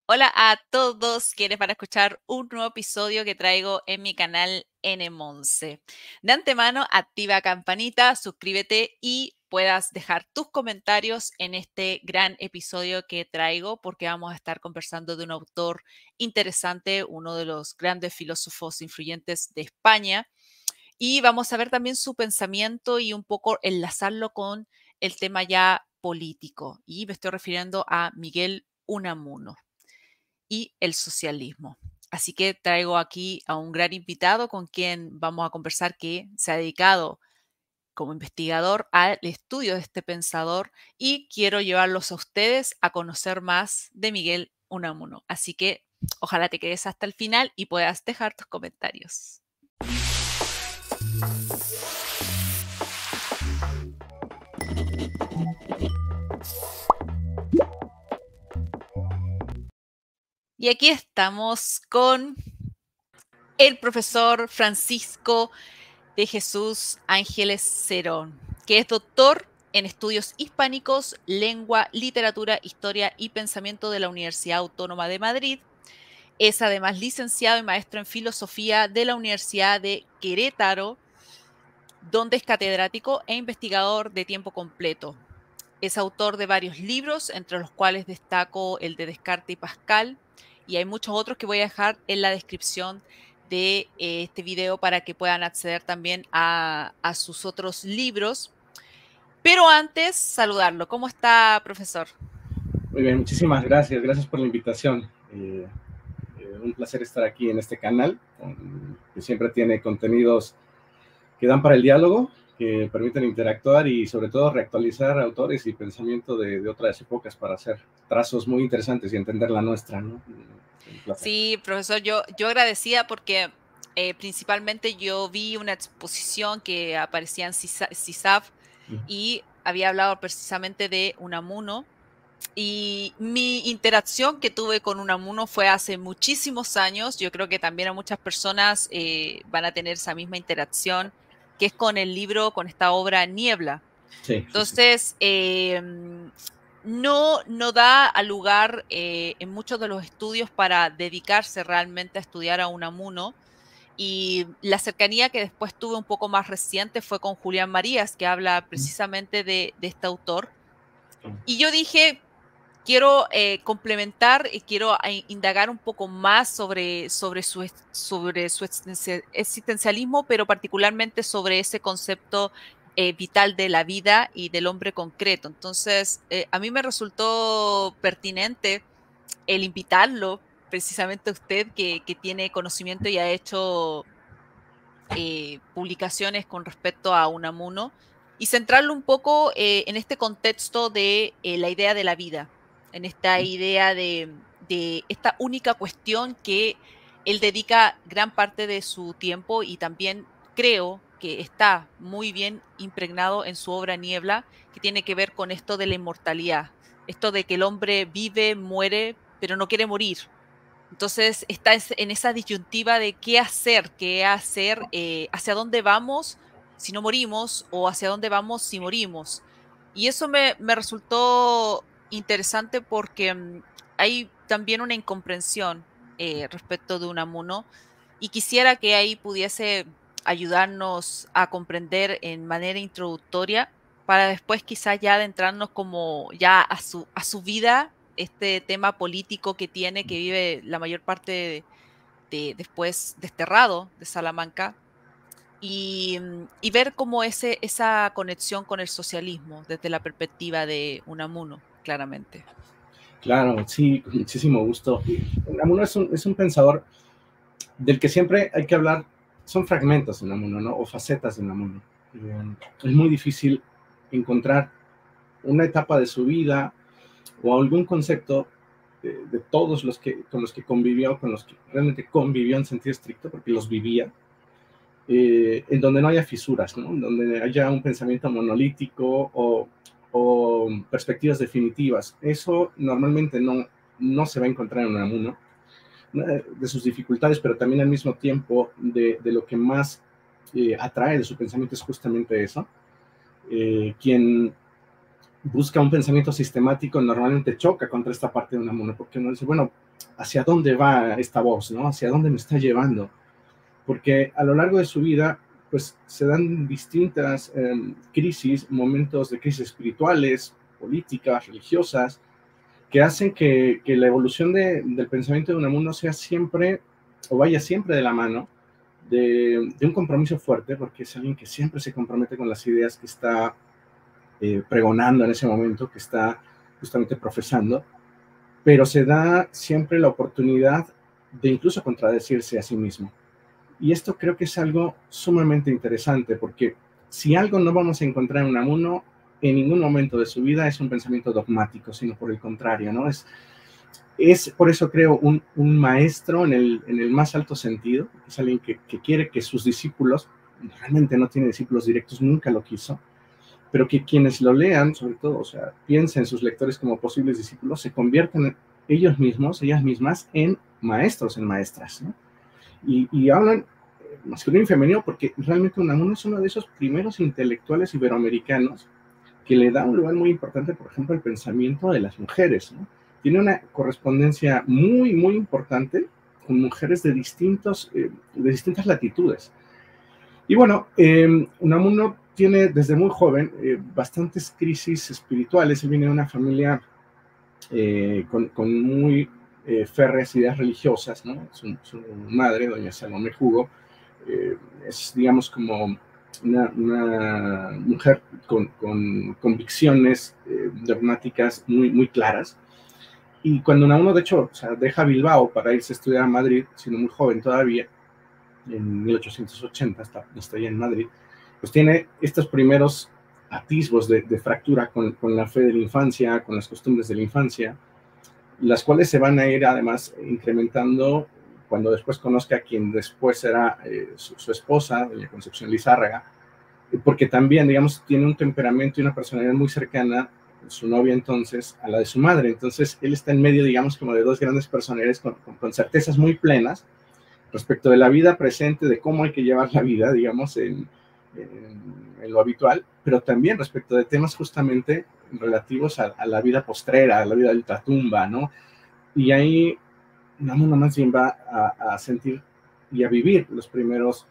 Hola a todos quienes van a escuchar un nuevo episodio que traigo en mi canal N-Monse. De antemano, activa campanita, suscríbete y puedas dejar tus comentarios en este gran episodio que traigo porque vamos a estar conversando de un autor interesante, uno de los grandes filósofos influyentes de España, y vamos a ver también su pensamiento y un poco enlazarlo con el tema ya político. Y me estoy refiriendo a Miguel Unamuno y el socialismo. Así que traigo aquí a un gran invitado con quien vamos a conversar, que se ha dedicado como investigador al estudio de este pensador, y quiero llevarlos a ustedes a conocer más de Miguel Unamuno. Así que ojalá te quedes hasta el final y puedas dejar tus comentarios. Y aquí estamos con el profesor Francisco de Jesús Ángeles Cerón, que es doctor en estudios hispánicos, lengua, literatura, historia y pensamiento de la Universidad Autónoma de Madrid. Es además licenciado y maestro en filosofía de la Universidad de Querétaro, donde es catedrático e investigador de tiempo completo. Es autor de varios libros, entre los cuales destaco el de Descartes y Pascal, y hay muchos otros que voy a dejar en la descripción de este video para que puedan acceder también a sus otros libros. Pero antes, saludarlo. ¿Cómo está, profesor? Muy bien, muchísimas gracias. Gracias por la invitación. Un placer estar aquí en este canal, que siempre tiene contenidos que dan para el diálogo, que permiten interactuar y sobre todo reactualizar autores y pensamiento de otras épocas para hacer trazos muy interesantes y entender la nuestra, ¿no? Un placer. Sí, profesor, yo agradecía porque principalmente yo vi una exposición que aparecía en CISAF y había hablado precisamente de Unamuno. Y mi interacción que tuve con Unamuno fue hace muchísimos años. Yo creo que también a muchas personas van a tener esa misma interacción, que es con el libro, con esta obra Niebla. Sí, sí, sí. Entonces, no da a lugar en muchos de los estudios para dedicarse realmente a estudiar a Unamuno. Y la cercanía que después tuve un poco más reciente fue con Julián Marías, que habla precisamente de este autor. Y yo dije, quiero complementar y quiero indagar un poco más sobre su existencialismo, pero particularmente sobre ese concepto vital de la vida y del hombre concreto. Entonces, a mí me resultó pertinente el invitarlo, precisamente a usted, que tiene conocimiento y ha hecho publicaciones con respecto a Unamuno, y centrarlo un poco en este contexto de la idea de la vida, en esta idea de esta única cuestión que él dedica gran parte de su tiempo, y también creo que está muy bien impregnado en su obra Niebla, que tiene que ver con esto de la inmortalidad, esto de que el hombre vive, muere, pero no quiere morir. Entonces está en esa disyuntiva de qué hacer, hacia dónde vamos si no morimos o hacia dónde vamos si morimos. Y eso me resultó interesante porque hay también una incomprensión respecto de Unamuno, y quisiera que ahí pudiese ayudarnos a comprender en manera introductoria para después quizás ya adentrarnos como ya a su vida, este tema político que tiene, que vive la mayor parte después desterrado de Salamanca, y ver cómo esa conexión con el socialismo desde la perspectiva de Unamuno, claramente. Claro, sí, con muchísimo gusto. Unamuno es un pensador del que siempre hay que hablar. Son fragmentos de Unamuno, ¿no? O facetas de Unamuno. Es muy difícil encontrar una etapa de su vida o algún concepto de todos los que, con los que convivió, con los que realmente convivió en sentido estricto, porque los vivía, en donde no haya fisuras, ¿no? En donde haya un pensamiento monolítico o perspectivas definitivas. Eso normalmente no se va a encontrar en Unamuno, de sus dificultades, pero también al mismo tiempo de lo que más atrae de su pensamiento es justamente eso. Quien busca un pensamiento sistemático normalmente choca contra esta parte de Unamuno, porque uno dice, bueno, hacia dónde va esta voz, ¿no? Hacia dónde me está llevando. Porque a lo largo de su vida, pues se dan distintas crisis, momentos de crisis espirituales, políticas, religiosas, que hacen que la evolución del pensamiento de Unamuno sea siempre, o vaya siempre de la mano, de un compromiso fuerte, porque es alguien que siempre se compromete con las ideas que está pregonando en ese momento, que está justamente profesando, pero se da siempre la oportunidad de incluso contradecirse a sí mismo. Y esto creo que es algo sumamente interesante, porque si algo no vamos a encontrar en Unamuno en ningún momento de su vida es un pensamiento dogmático, sino por el contrario, ¿no? Es por eso creo un maestro en el más alto sentido, es alguien que quiere que sus discípulos, realmente no tiene discípulos directos, nunca lo quiso, pero que quienes lo lean, sobre todo, o sea, piensen en sus lectores como posibles discípulos, se conviertan ellos mismos, ellas mismas, en maestros, en maestras, ¿no? Y hablan masculino y femenino porque realmente Unamuno es uno de esos primeros intelectuales iberoamericanos que le da un lugar muy importante, por ejemplo, al pensamiento de las mujeres, ¿no? Tiene una correspondencia muy, muy importante con mujeres de distintas latitudes. Y bueno, Unamuno tiene desde muy joven bastantes crisis espirituales. Él viene de una familia con muy férreas ideas religiosas, ¿no? Su madre, doña Salomé Hugo, es, digamos, como una mujer con convicciones dogmáticas muy, muy claras. Y cuando Unamuno, de hecho, o sea, deja Bilbao para irse a estudiar a Madrid, siendo muy joven todavía, en 1880, está ya en Madrid, pues tiene estos primeros atisbos de fractura con la fe de la infancia, con las costumbres de la infancia, las cuales se van a ir además incrementando cuando después conozca a quien después será su esposa, doña Concepción Lizárraga, porque también, digamos, tiene un temperamento y una personalidad muy cercana, su novia entonces, a la de su madre. Entonces, él está en medio, digamos, como de dos grandes personalidades con certezas muy plenas respecto de la vida presente, de cómo hay que llevar la vida, digamos, en lo habitual, pero también respecto de temas justamente relativos a la vida postrera, a la vida de ultratumba, ¿no? Y ahí uno más bien va a sentir y a vivir los primeros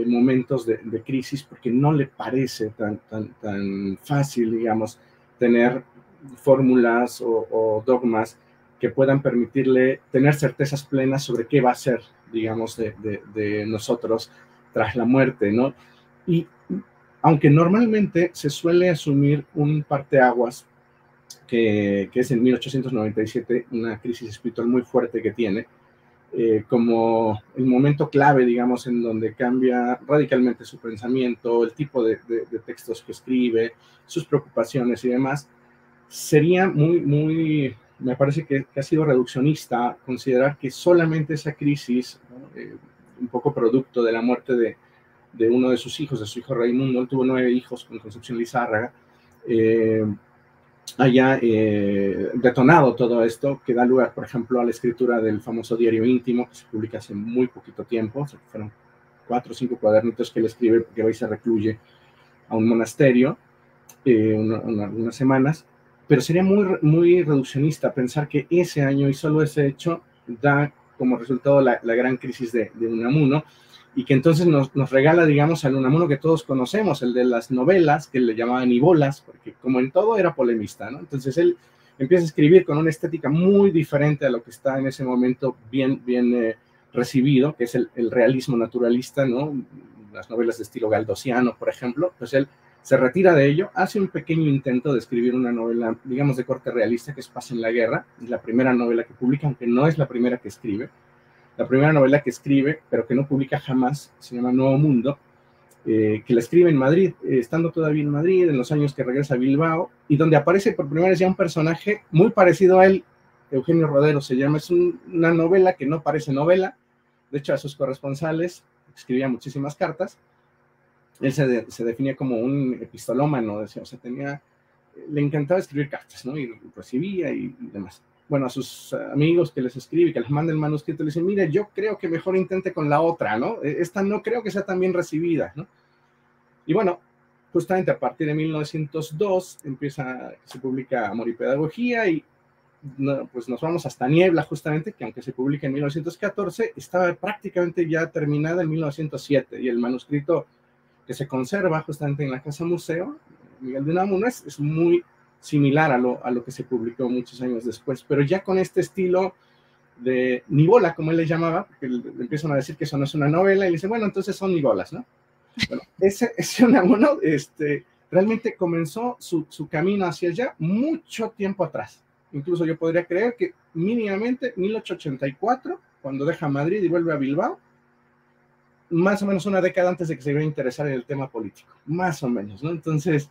momentos de crisis, porque no le parece tan fácil, digamos, tener fórmulas o dogmas que puedan permitirle tener certezas plenas sobre qué va a ser, digamos, de nosotros tras la muerte, ¿no? Y aunque normalmente se suele asumir un parteaguas que es en 1897, una crisis espiritual muy fuerte que tiene, como el momento clave, digamos, en donde cambia radicalmente su pensamiento, el tipo de textos que escribe, sus preocupaciones y demás, sería muy, me parece que ha sido reduccionista considerar que solamente esa crisis, ¿no? Un poco producto de la muerte de uno de sus hijos, de su hijo Raimundo, él tuvo 9 hijos con Concepción Lizárraga, haya detonado todo esto, que da lugar, por ejemplo, a la escritura del famoso Diario Íntimo, que se publica hace muy poquito tiempo, o sea, fueron 4 o 5 cuadernitos que él escribe porque va y se recluye a un monasterio unas semanas, pero sería muy reduccionista pensar que ese año y solo ese hecho da como resultado la gran crisis de Unamuno, y que entonces nos regala, digamos, al Unamuno que todos conocemos, el de las novelas, que le llamaban Ibolas, porque como en todo era polemista, ¿no? Entonces él empieza a escribir con una estética muy diferente a lo que está en ese momento bien recibido, que es el realismo naturalista, ¿no? Las novelas de estilo galdosiano, por ejemplo. Pues él se retira de ello, hace un pequeño intento de escribir una novela, digamos, de corte realista, que es Paz en la Guerra, es la primera novela que publica, aunque no es la primera que escribe. La primera novela que escribe, pero que no publica jamás, se llama Nuevo Mundo, que la escribe en Madrid, estando todavía en Madrid, en los años que regresa a Bilbao, y donde aparece por primera vez ya un personaje muy parecido a él, Eugenio Rodero se llama. Es una novela que no parece novela. De hecho, a sus corresponsales escribía muchísimas cartas. Él se definía como un epistolómano, decía, o sea, le encantaba escribir cartas, ¿no? Y recibía y demás. Bueno, a sus amigos que les escribe, que les manda el manuscrito, le dicen, mire, yo creo que mejor intente con la otra, ¿no? Esta no creo que sea tan bien recibida, ¿no? Y bueno, justamente a partir de 1902 se publica Amor y Pedagogía, y pues nos vamos hasta Niebla, justamente, que aunque se publica en 1914, estaba prácticamente ya terminada en 1907, y el manuscrito que se conserva justamente en la Casa Museo, Miguel de Unamuno, es muy similar a lo que se publicó muchos años después, pero ya con este estilo de nivola, como él le llamaba, porque le empiezan a decir que eso no es una novela, y le dicen, bueno, entonces son nivolas, ¿no? Bueno, ese Unamuno realmente comenzó su camino hacia allá mucho tiempo atrás. Incluso yo podría creer que mínimamente 1884, cuando deja Madrid y vuelve a Bilbao, más o menos una década antes de que se iba a interesar en el tema político, más o menos, ¿no? Entonces,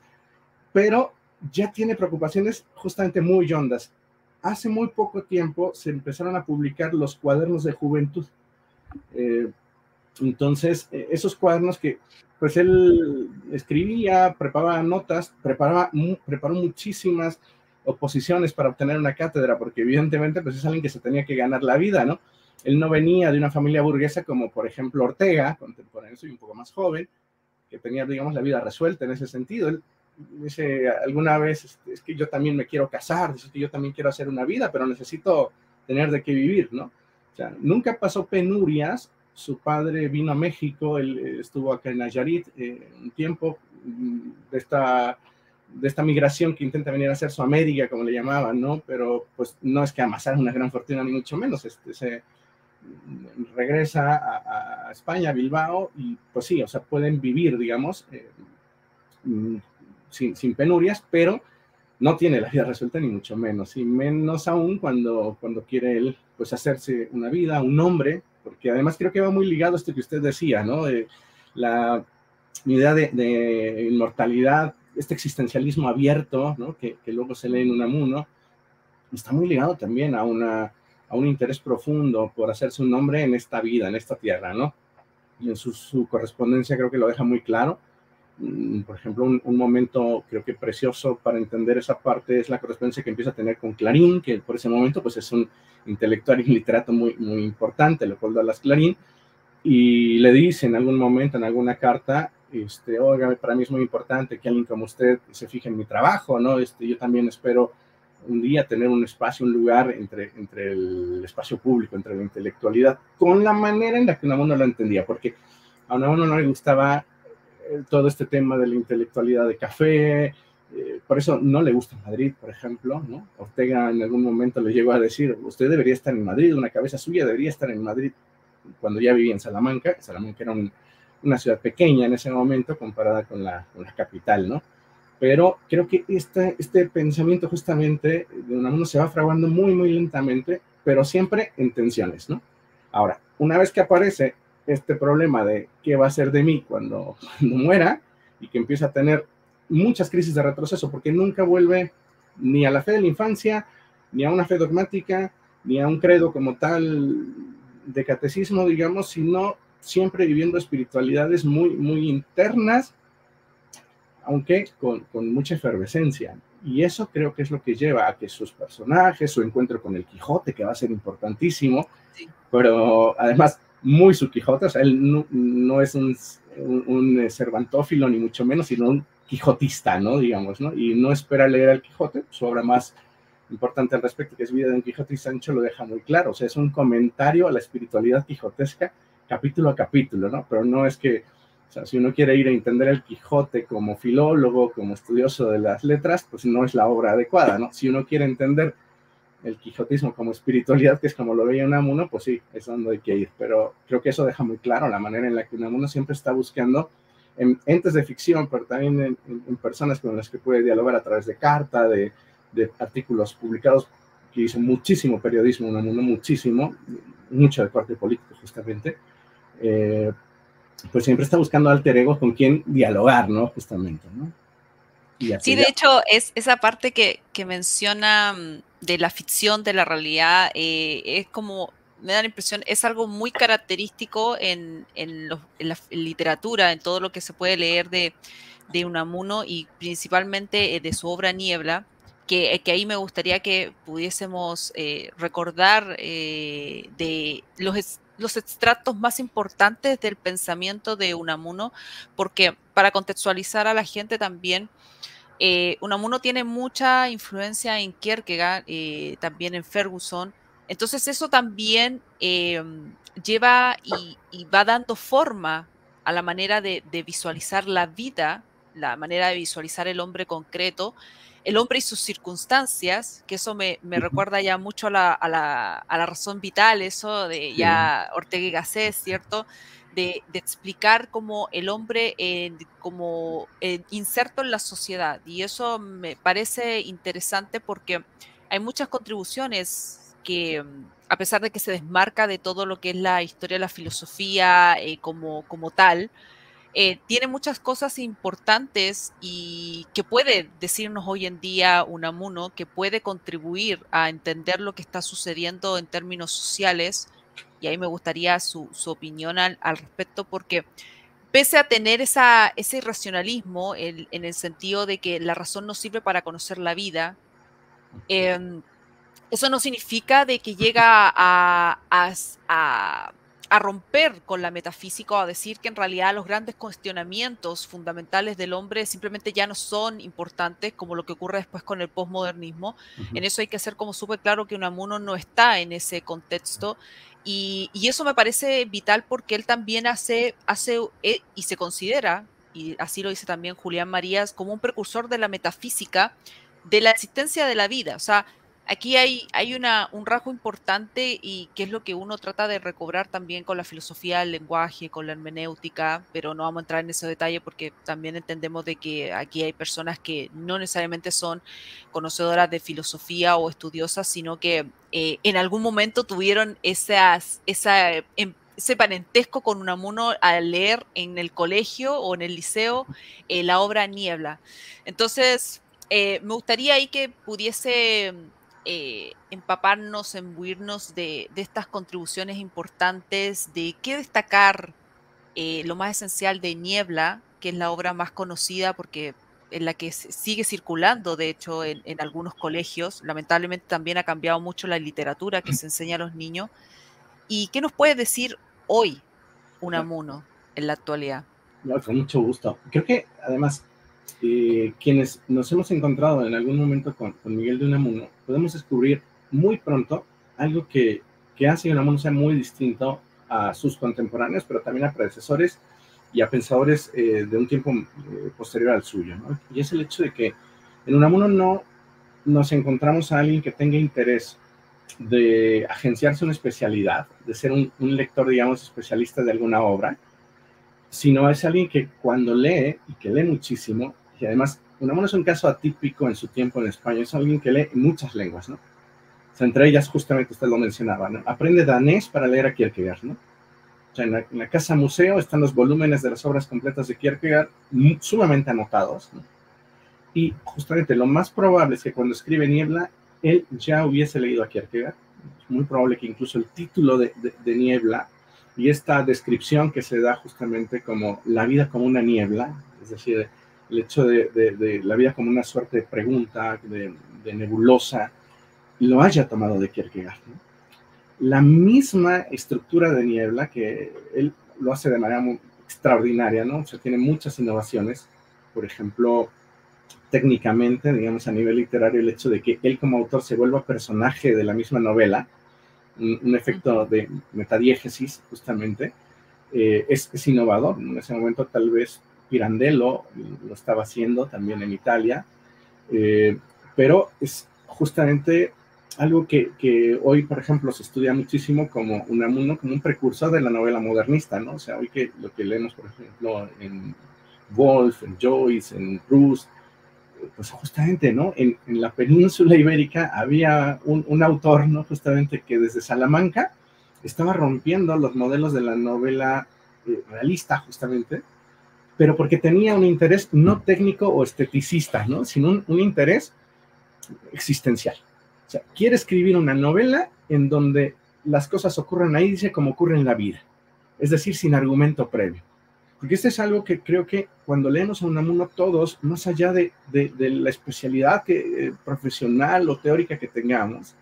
pero ya tiene preocupaciones justamente muy hondas. Hace muy poco tiempo se empezaron a publicar los cuadernos de juventud. Entonces, esos cuadernos que pues él escribía, preparaba notas, preparó muchísimas oposiciones para obtener una cátedra, porque evidentemente pues es alguien que se tenía que ganar la vida, ¿no? Él no venía de una familia burguesa como por ejemplo Ortega, contemporáneo y un poco más joven, que tenía, digamos, la vida resuelta en ese sentido. Él dice alguna vez, es que yo también me quiero casar, es que yo también quiero hacer una vida, pero necesito tener de qué vivir, ¿no? O sea, nunca pasó penurias. Su padre vino a México, él estuvo acá en Nayarit un tiempo de esta migración que intenta venir a hacer su América, como le llamaban, ¿no? Pero pues no es que amasara una gran fortuna, ni mucho menos. Se regresa a España, a Bilbao, y pues sí, o sea, pueden vivir, digamos, sin penurias, pero no tiene la vida resuelta ni mucho menos, y menos aún cuando quiere él pues hacerse una vida, un nombre, porque además creo que va muy ligado a esto que usted decía, ¿no? La idea de inmortalidad, este existencialismo abierto, ¿no? Que luego se lee en Unamuno, está muy ligado también a un interés profundo por hacerse un nombre en esta vida, en esta tierra, ¿no? Y en su correspondencia creo que lo deja muy claro. Por ejemplo, un momento creo que precioso para entender esa parte es la correspondencia que empieza a tener con Clarín, que por ese momento pues es un intelectual y literato muy, muy importante, Leopoldo Alas Clarín, y le dice en algún momento, en alguna carta, oiga, para mí es muy importante que alguien como usted se fije en mi trabajo, ¿no? Yo también espero un día tener un espacio, un lugar entre el espacio público, entre la intelectualidad, con la manera en la que Unamuno lo entendía, porque a Unamuno no le gustaba todo este tema de la intelectualidad de café, por eso no le gusta Madrid, por ejemplo, ¿no? Ortega en algún momento le llegó a decir, usted debería estar en Madrid, una cabeza suya debería estar en Madrid, cuando ya vivía en Salamanca. Salamanca era una ciudad pequeña en ese momento comparada con la capital, ¿no? Pero creo que este pensamiento justamente de Unamuno se va fraguando muy, muy lentamente, pero siempre en tensiones, ¿no? Ahora, una vez que aparece este problema de qué va a ser de mí cuando muera, y que empieza a tener muchas crisis de retroceso, porque nunca vuelve ni a la fe de la infancia, ni a una fe dogmática, ni a un credo como tal de catecismo, digamos, sino siempre viviendo espiritualidades muy, muy internas, aunque con mucha efervescencia. Y eso creo que es lo que lleva a que sus personajes, su encuentro con el Quijote, que va a ser importantísimo, sí, pero además muy su Quijote, o sea, él no es un cervantófilo ni mucho menos, sino un quijotista, ¿no? Digamos, ¿no? Y no espera leer al Quijote, su obra más importante al respecto, que es Vida de Don Quijote y Sancho, lo deja muy claro, o sea, es un comentario a la espiritualidad quijotesca, capítulo a capítulo, ¿no? Pero no es que, o sea, si uno quiere ir a entender el Quijote como filólogo, como estudioso de las letras, pues no es la obra adecuada, ¿no? Si uno quiere entender el quijotismo como espiritualidad, que es como lo veía Unamuno, pues sí, es donde hay que ir. Pero creo que eso deja muy claro la manera en la que Unamuno siempre está buscando en entes de ficción, pero también en personas con las que puede dialogar a través de carta, de artículos publicados, que hizo muchísimo periodismo Unamuno, mucho de corte político justamente, pues siempre está buscando alter ego con quien dialogar, ¿no? Justamente, ¿no? Sí, de hecho, es esa parte que menciona de la ficción, de la realidad, es como, me da la impresión, es algo muy característico en la literatura, en todo lo que se puede leer de Unamuno y principalmente de su obra Niebla, que ahí me gustaría que pudiésemos recordar de los extractos más importantes del pensamiento de Unamuno, porque para contextualizar a la gente también, Unamuno tiene mucha influencia en Kierkegaard, también en Ferguson. Entonces eso también lleva y va dando forma a la manera de visualizar la vida, la manera de visualizar el hombre concreto, el hombre y sus circunstancias, que eso me Ujú. recuerda ya mucho a la razón vital, eso de Sí, ya Ortega y Gasset, ¿cierto? De explicar como el hombre como inserto en la sociedad. Y eso me parece interesante porque hay muchas contribuciones que, a pesar de que se desmarca de todo lo que es la historia de la filosofía como tal, tiene muchas cosas importantes y que puede decirnos hoy en día Unamuno, que puede contribuir a entender lo que está sucediendo en términos sociales. Y ahí me gustaría su opinión al respecto, porque pese a tener ese irracionalismo en el sentido de que la razón no sirve para conocer la vida, em, eso no significa de que llega a romper con la metafísica o a decir que en realidad los grandes cuestionamientos fundamentales del hombre simplemente ya no son importantes, como lo que ocurre después con el posmodernismo. ujú. En eso hay que ser como súper claro que Unamuno no está en ese contexto. Y eso me parece vital porque él también hace y se considera, y así lo dice también Julián Marías, como un precursor de la metafísica de la existencia de la vida. O sea, aquí hay un rasgo importante y que es lo que uno trata de recobrar también con la filosofía del lenguaje, con la hermenéutica, pero no vamos a entrar en ese detalle porque también entendemos de que aquí hay personas que no necesariamente son conocedoras de filosofía o estudiosas, sino que en algún momento tuvieron ese parentesco con Unamuno al leer en el colegio o en el liceo la obra Niebla. Entonces, me gustaría ahí que pudiese empaparnos, embuirnos de estas contribuciones importantes, de qué destacar lo más esencial de Niebla, que es la obra más conocida porque en la que sigue circulando, de hecho, en algunos colegios. Lamentablemente también ha cambiado mucho la literatura que se enseña a los niños. ¿Y qué nos puede decir hoy Unamuno en la actualidad? No, con mucho gusto. Creo que además, quienes nos hemos encontrado en algún momento con Miguel de Unamuno, podemos descubrir muy pronto algo que hace que Unamuno sea muy distinto a sus contemporáneos, pero también a predecesores y a pensadores de un tiempo posterior al suyo, ¿no? Y es el hecho de que en Unamuno no nos encontramos a alguien que tenga interés de agenciarse una especialidad, de ser un lector, digamos, especialista de alguna obra, sino es alguien que cuando lee, y que lee muchísimo, y además, Unamuno es un caso atípico en su tiempo en España, es alguien que lee muchas lenguas, ¿no? O sea, entre ellas, justamente usted lo mencionaba, ¿no? Aprende danés para leer a Kierkegaard, ¿no? O sea, en la casa museo están los volúmenes de las obras completas de Kierkegaard sumamente anotados, ¿no? Y justamente lo más probable es que cuando escribe Niebla, él ya hubiese leído a Kierkegaard. Es muy probable que incluso el título de Niebla y esta descripción que se da justamente como la vida como una niebla, es decir, el hecho de la vida como una suerte de pregunta, de nebulosa, lo haya tomado de Kierkegaard, ¿no? La misma estructura de Niebla, que él lo hace de manera muy extraordinaria, ¿no? O sea, tiene muchas innovaciones. Por ejemplo, técnicamente, digamos, a nivel literario, el hecho de que él como autor se vuelva personaje de la misma novela, un efecto Ujú. de metadiégesis, justamente, es innovador. En ese momento tal vez Pirandello lo estaba haciendo también en Italia, eh, pero es justamente algo que hoy, por ejemplo, se estudia muchísimo como Unamuno, como un precursor de la novela modernista, ¿no? O sea, hoy que lo que leemos, por ejemplo, en Woolf, en Joyce, en Proust, pues justamente, ¿no? En la península ibérica había un autor, ¿no? Justamente que desde Salamanca estaba rompiendo los modelos de la novela realista, justamente, pero porque tenía un interés no técnico o esteticista, ¿no? Sino un interés existencial. O sea, quiere escribir una novela en donde las cosas ocurren ahí, dice, como ocurre en la vida, es decir, sin argumento previo. Porque esto es algo que creo que cuando leemos a Unamuno todos, más allá de la especialidad profesional o teórica que tengamos,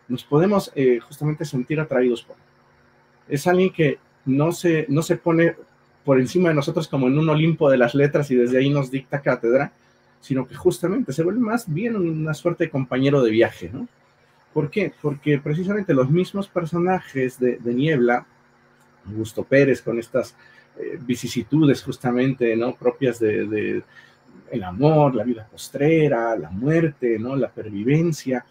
nos podemos justamente sentir atraídos por él. Es alguien que no se pone por encima de nosotros como en un Olimpo de las letras y desde ahí nos dicta cátedra, sino que justamente se vuelve más bien una suerte de compañero de viaje, ¿no? ¿Por qué? Porque precisamente los mismos personajes de Niebla, Augusto Pérez, con estas vicisitudes justamente, ¿no?, propias de el amor, la vida postrera, la muerte, ¿no?, la pervivencia,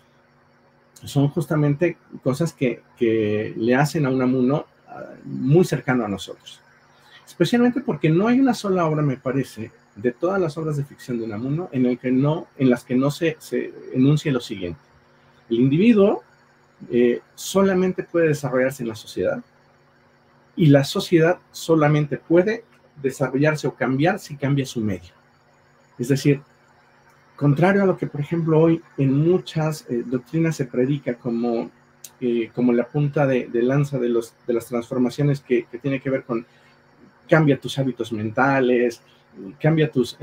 son justamente cosas que le hacen a Unamuno muy cercano a nosotros. Especialmente porque no hay una sola obra, me parece, de todas las obras de ficción de Unamuno en las que no se enuncie lo siguiente. El individuo solamente puede desarrollarse en la sociedad, y la sociedad solamente puede desarrollarse o cambiar si cambia su medio. Es decir, contrario a lo que, por ejemplo, hoy en muchas doctrinas se predica como la punta de lanza de las transformaciones que tiene que ver con cambia tus hábitos mentales, cambia tus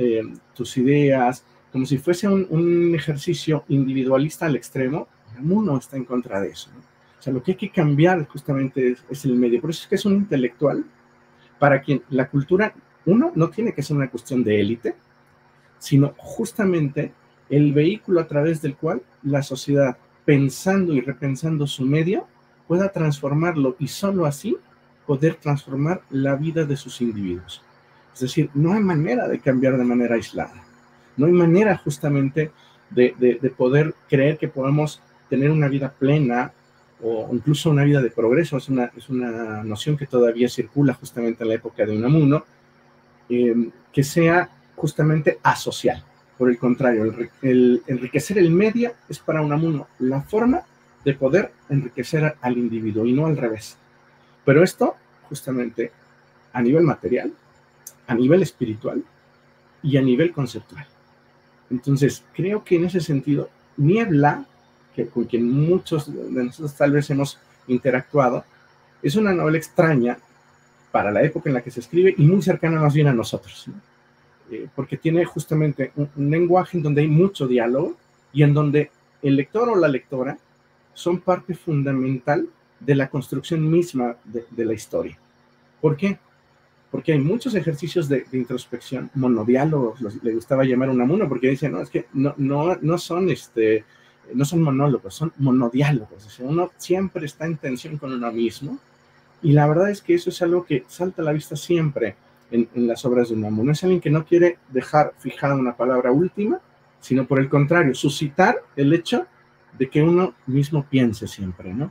ideas, como si fuese un ejercicio individualista al extremo. Uno está en contra de eso, ¿no? O sea, lo que hay que cambiar justamente es el medio. Por eso es que es un intelectual para quien la cultura, uno, no tiene que ser una cuestión de élite, sino justamente el vehículo a través del cual la sociedad, pensando y repensando su medio, pueda transformarlo, y solo así poder transformar la vida de sus individuos. Es decir, no hay manera de cambiar de manera aislada. No hay manera justamente de poder creer que podamos tener una vida plena o incluso una vida de progreso. Es una noción que todavía circula justamente en la época de Unamuno, que sea justamente asocial. Por el contrario, el enriquecer el medio es para Unamuno la forma de poder enriquecer al individuo y no al revés. Pero esto justamente a nivel material, a nivel espiritual y a nivel conceptual. Entonces, creo que en ese sentido, Niebla, con quien muchos de nosotros tal vez hemos interactuado, es una novela extraña para la época en la que se escribe y muy cercana más bien a nosotros, ¿no? Porque tiene justamente un lenguaje en donde hay mucho diálogo y en donde el lector o la lectora son parte fundamental de la construcción misma de la historia. ¿Por qué? Porque hay muchos ejercicios de introspección, monodiálogos, le gustaba llamar Unamuno, porque dice, no, es que no son monólogos, son monodiálogos. O sea, uno siempre está en tensión con uno mismo, y la verdad es que eso es algo que salta a la vista siempre en las obras de Unamuno. Es alguien que no quiere dejar fijada una palabra última, sino por el contrario, suscitar el hecho de que uno mismo piense siempre, ¿no?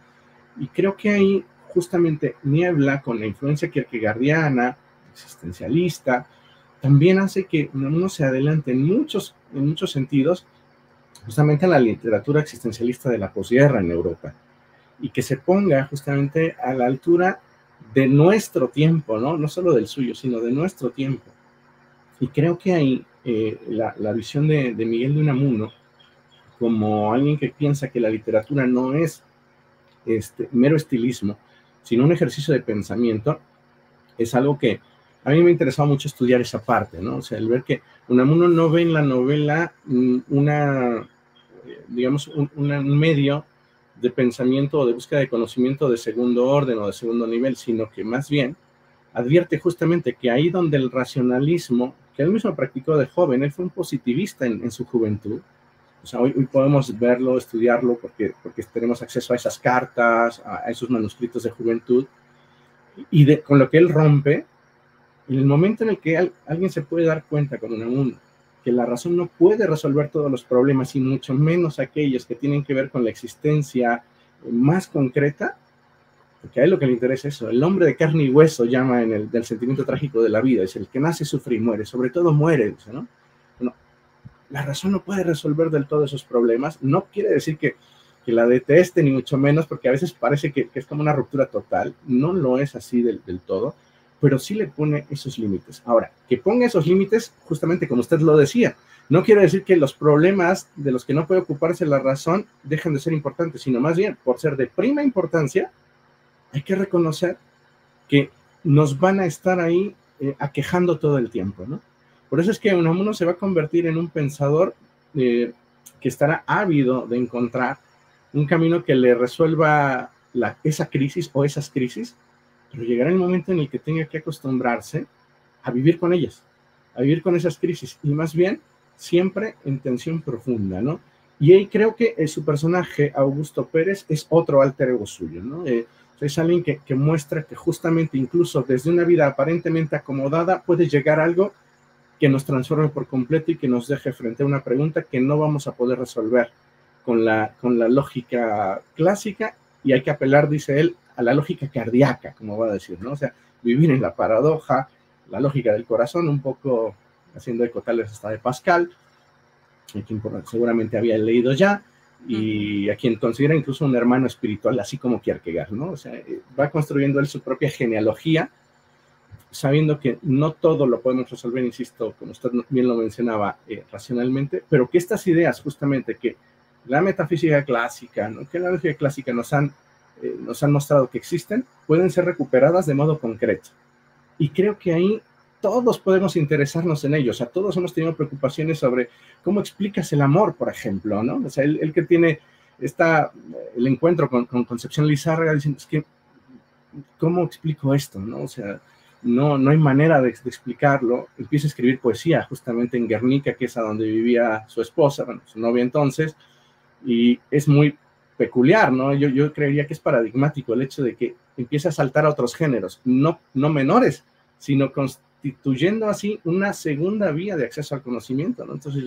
Y creo que ahí justamente Niebla, con la influencia kierkegaardiana, existencialista, también hace que uno se adelante en muchos sentidos, justamente a la literatura existencialista de la posguerra en Europa, y que se ponga justamente a la altura de nuestro tiempo, ¿no? No solo del suyo, sino de nuestro tiempo. Y creo que ahí la visión de Miguel de Unamuno, como alguien que piensa que la literatura no es mero estilismo, sino un ejercicio de pensamiento, es algo que a mí me ha interesado mucho estudiar esa parte, ¿no? O sea, el ver que Unamuno no ve en la novela un medio de pensamiento o de búsqueda de conocimiento de segundo orden o de segundo nivel, sino que más bien advierte justamente que ahí donde el racionalismo, que él mismo practicó de joven, él fue un positivista en su juventud. O sea, hoy podemos verlo, estudiarlo, porque tenemos acceso a esas cartas, a esos manuscritos de juventud, y con lo que él rompe, en el momento en el que alguien se puede dar cuenta con Unamuno que la razón no puede resolver todos los problemas, y mucho menos aquellos que tienen que ver con la existencia más concreta, porque a él lo que le interesa es eso. El hombre de carne y hueso llama del sentimiento trágico de la vida, es el que nace, sufre y muere, sobre todo muere, dice, ¿no? Bueno, la razón no puede resolver del todo esos problemas. No quiere decir que la deteste, ni mucho menos, porque a veces parece que es como una ruptura total. No lo es así del todo, pero sí le pone esos límites. Ahora, que ponga esos límites, justamente como usted lo decía, no quiere decir que los problemas de los que no puede ocuparse la razón dejen de ser importantes, sino más bien, por ser de prima importancia, hay que reconocer que nos van a estar ahí aquejando todo el tiempo, ¿no? Por eso es que Unamuno se va a convertir en un pensador que estará ávido de encontrar un camino que le resuelva esa crisis o esas crisis, pero llegará el momento en el que tenga que acostumbrarse a vivir con ellas, a vivir con esas crisis, y más bien siempre en tensión profunda, ¿no? Y ahí creo que su personaje, Augusto Pérez, es otro alter ego suyo, ¿no? Es alguien que muestra que justamente incluso desde una vida aparentemente acomodada puede llegar a algo que nos transforme por completo y que nos deje frente a una pregunta que no vamos a poder resolver con la lógica clásica, y hay que apelar, dice él, a la lógica cardíaca, como va a decir, ¿no? O sea, vivir en la paradoja, la lógica del corazón, un poco haciendo eco tal vez hasta de Pascal, a quien seguramente había leído ya, y a quien considera incluso un hermano espiritual, así como Kierkegaard, ¿no? O sea, va construyendo él su propia genealogía, sabiendo que no todo lo podemos resolver, insisto, como usted bien lo mencionaba, racionalmente, pero que estas ideas justamente que la metafísica clásica, ¿no?, que la lógica clásica nos han mostrado que existen, pueden ser recuperadas de modo concreto. Y creo que ahí todos podemos interesarnos en ellos. O sea, todos hemos tenido preocupaciones sobre cómo explicas el amor, por ejemplo, ¿no? O sea, el que tiene el encuentro con Concepción Lizárraga, diciendo, es que, ¿cómo explico esto, no? O sea, no hay manera de explicarlo. Empieza a escribir poesía justamente en Guernica, que es a donde vivía su esposa, bueno, su novia entonces, y es muy peculiar, ¿no? Yo creería que es paradigmático el hecho de que empieza a saltar a otros géneros, no menores, sino constituyendo así una segunda vía de acceso al conocimiento, ¿no? Entonces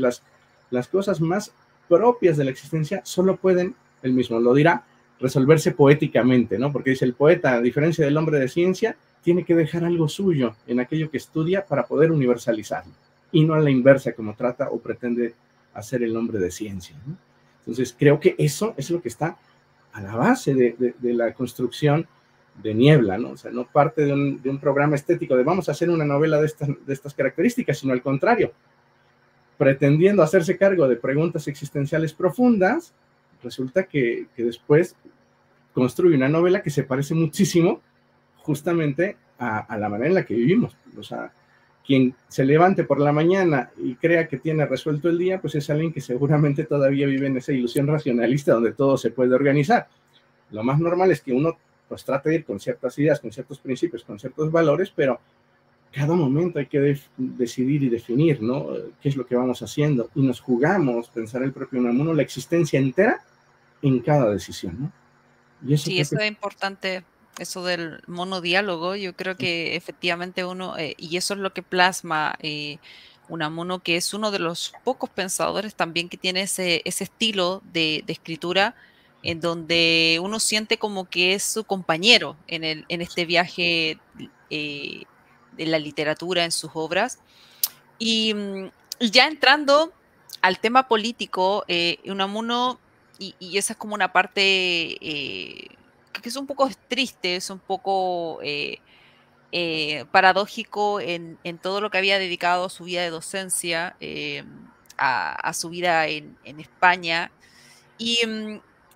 las cosas más propias de la existencia solo pueden, él mismo lo dirá, resolverse poéticamente, ¿no? Porque dice, el poeta, a diferencia del hombre de ciencia, tiene que dejar algo suyo en aquello que estudia para poder universalizarlo, y no a la inversa como trata o pretende hacer el hombre de ciencia, ¿no? Entonces creo que eso es lo que está a la base de la construcción de Niebla, ¿no? O sea, no parte de un programa estético de vamos a hacer una novela de estas características, sino al contrario, pretendiendo hacerse cargo de preguntas existenciales profundas, resulta que después construye una novela que se parece muchísimo justamente a la manera en la que vivimos. O sea, quien se levante por la mañana y crea que tiene resuelto el día, pues es alguien que seguramente todavía vive en esa ilusión racionalista donde todo se puede organizar. Lo más normal es que uno pues trate de ir con ciertas ideas, con ciertos principios, con ciertos valores, pero cada momento hay que decidir y definir, ¿no?, qué es lo que vamos haciendo, y nos jugamos, pensar el propio Unamuno, la existencia entera en cada decisión, ¿no? Y eso sí, eso es importante, eso del monodiálogo. Yo creo que efectivamente uno, y eso es lo que plasma Unamuno, que es uno de los pocos pensadores también que tiene ese estilo de escritura, en donde uno siente como que es su compañero en este viaje de la literatura en sus obras. Y ya entrando al tema político, Unamuno, y esa es como una parte que es un poco triste, es un poco paradójico en todo lo que había dedicado a su vida de docencia, a su vida en España. Y,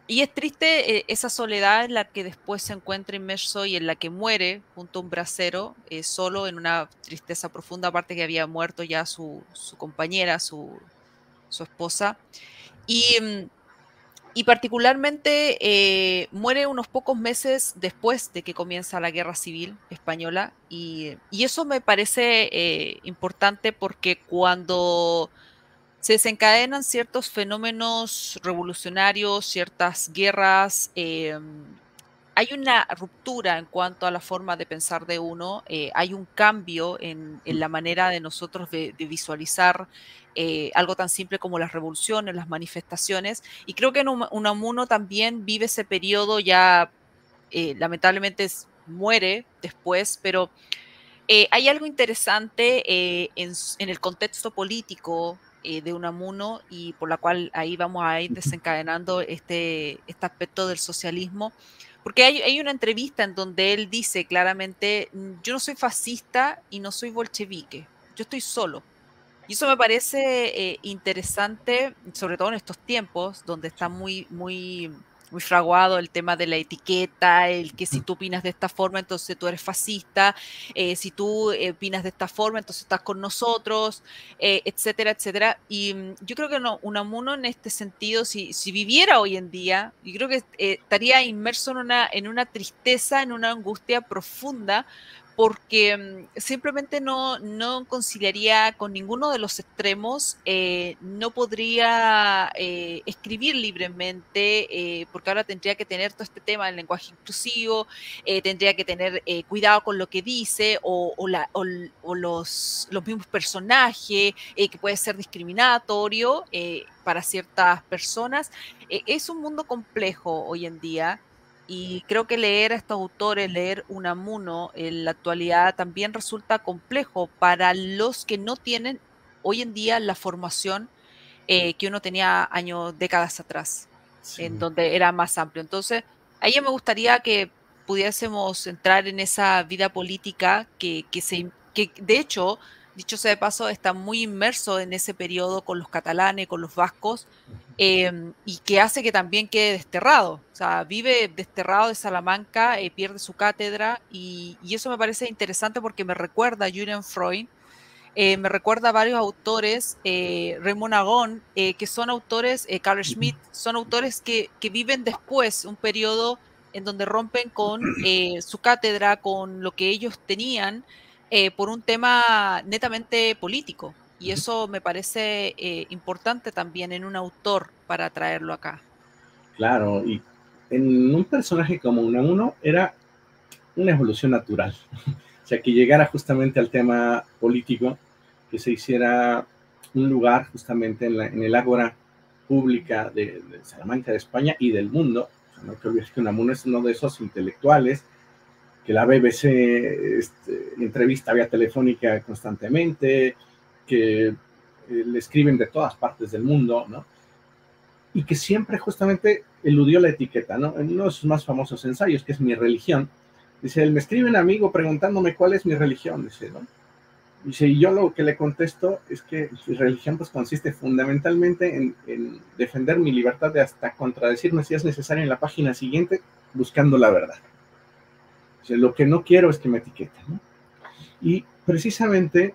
y es triste esa soledad en la que después se encuentra inmerso y en la que muere junto a un brasero, solo, en una tristeza profunda, aparte que había muerto ya su compañera, su esposa. Y, y particularmente muere unos pocos meses después de que comienza la Guerra Civil Española, y eso me parece importante porque cuando se desencadenan ciertos fenómenos revolucionarios, ciertas guerras, hay una ruptura en cuanto a la forma de pensar de uno, hay un cambio en la manera de nosotros de visualizar algo tan simple como las revoluciones, las manifestaciones, y creo que en Unamuno también vive ese periodo ya, lamentablemente muere después, pero hay algo interesante en el contexto político de Unamuno, y por la cual ahí vamos a ir desencadenando este aspecto del socialismo, porque hay una entrevista en donde él dice claramente, yo no soy fascista y no soy bolchevique, yo estoy solo. Y eso me parece interesante, sobre todo en estos tiempos, donde está muy fraguado el tema de la etiqueta, el que si tú opinas de esta forma, entonces tú eres fascista, si tú opinas de esta forma, entonces estás con nosotros, etcétera, etcétera. Y yo creo que Unamuno en este sentido, si viviera hoy en día, yo creo que estaría inmerso en una tristeza, en una angustia profunda, porque simplemente no conciliaría con ninguno de los extremos, no podría escribir libremente, porque ahora tendría que tener todo este tema del lenguaje inclusivo, tendría que tener cuidado con lo que dice, o los mismos personajes, que puede ser discriminatorio para ciertas personas. Es un mundo complejo hoy en día. Y creo que leer a estos autores, leer Unamuno en la actualidad también resulta complejo para los que no tienen hoy en día la formación que uno tenía años, décadas atrás, Sí. en donde era más amplio. Entonces, ahí me gustaría que pudiésemos entrar en esa vida política que de hecho, dicho sea de paso, está muy inmerso en ese periodo con los catalanes, con los vascos, y que hace que también quede desterrado. O sea, vive desterrado de Salamanca, pierde su cátedra, y eso me parece interesante porque me recuerda a Julian Freud, me recuerda a varios autores, Raymond Agon, que son autores, Carl Schmitt, son autores que viven después un periodo en donde rompen con su cátedra, con lo que ellos tenían, por un tema netamente político. Y eso me parece importante también en un autor para traerlo acá. Claro, y en un personaje como Unamuno era una evolución natural. O sea, que llegara justamente al tema político, que se hiciera un lugar justamente en el ágora pública de Salamanca, de España y del mundo. O sea, no hay que olvidar que Unamuno es uno de esos intelectuales que la BBC entrevista vía telefónica constantemente, que le escriben de todas partes del mundo, ¿no? Y que siempre justamente eludió la etiqueta, ¿no? En uno de sus más famosos ensayos, que es Mi religión, dice, él me escribe un amigo preguntándome cuál es mi religión, dice, ¿no? Dice, y yo lo que le contesto es que mi religión pues consiste fundamentalmente en defender mi libertad de hasta contradecirme si es necesario en la página siguiente, buscando la verdad. Dice, lo que no quiero es que me etiqueten, ¿no? Y precisamente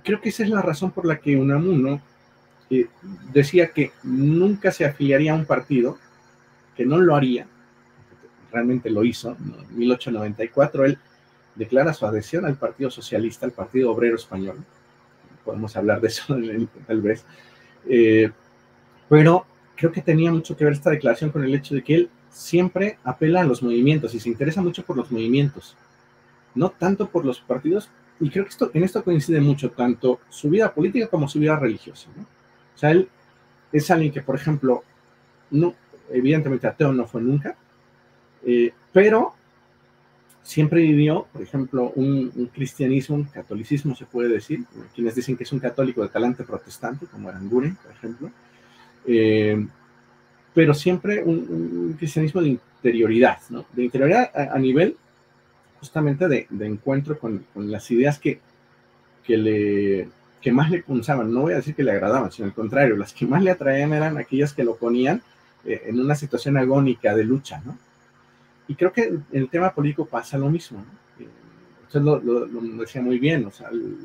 creo que esa es la razón por la que Unamuno decía que nunca se afiliaría a un partido, que no lo haría, realmente lo hizo, en 1894 él declara su adhesión al Partido Socialista, al Partido Obrero Español, podemos hablar de eso tal vez, pero creo que tenía mucho que ver esta declaración con el hecho de que él siempre apela a los movimientos y se interesa mucho por los movimientos, no tanto por los partidos, y creo que en esto coincide mucho, tanto su vida política como su vida religiosa, ¿no? O sea, él es alguien que, por ejemplo, no, evidentemente ateo no fue nunca, pero siempre vivió, por ejemplo, un cristianismo, un catolicismo se puede decir, quienes dicen que es un católico de talante protestante, como Aranguren, por ejemplo, pero siempre un cristianismo de interioridad, ¿no? De interioridad a nivel justamente de encuentro con las ideas que más le punzaban, no voy a decir que le agradaban, sino al contrario, las que más le atraían eran aquellas que lo ponían en una situación agónica de lucha, ¿no? Y creo que en el tema político pasa lo mismo, ¿no? Usted lo decía muy bien, o sea, el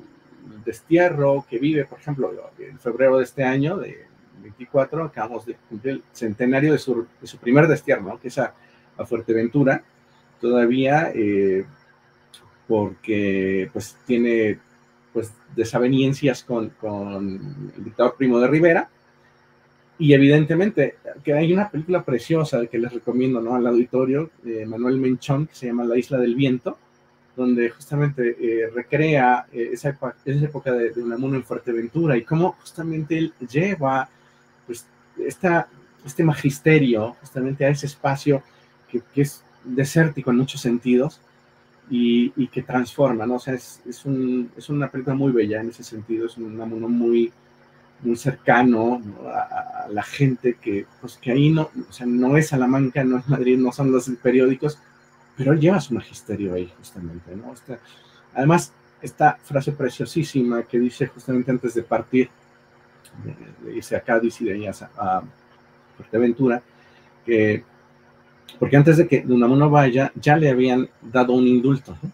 destierro que vive, por ejemplo, en febrero de este año, de 24, acabamos de cumplir el centenario de su primer destierro, ¿no? Que es a Fuerteventura, todavía porque pues tiene pues desavenencias con el dictador Primo de Rivera, y evidentemente que hay una película preciosa que les recomiendo, ¿no?, al auditorio, Manuel Menchón, que se llama La Isla del Viento, donde justamente recrea esa época de Unamuno en Fuerteventura y cómo justamente él lleva pues este magisterio justamente a ese espacio que es desértico en muchos sentidos y que transforma, ¿no? O sea, es una película muy bella en ese sentido, es un Unamuno muy cercano, ¿no?, a la gente que ahí no, o sea, no es Salamanca, no es Madrid, no son los periódicos, pero él lleva su magisterio ahí justamente, ¿no? Además, esta frase preciosísima que dice justamente antes de partir, de irse a Cádiz y de ahí a Fuerteventura, porque antes de que Unamuno vaya, ya le habían dado un indulto, ¿no?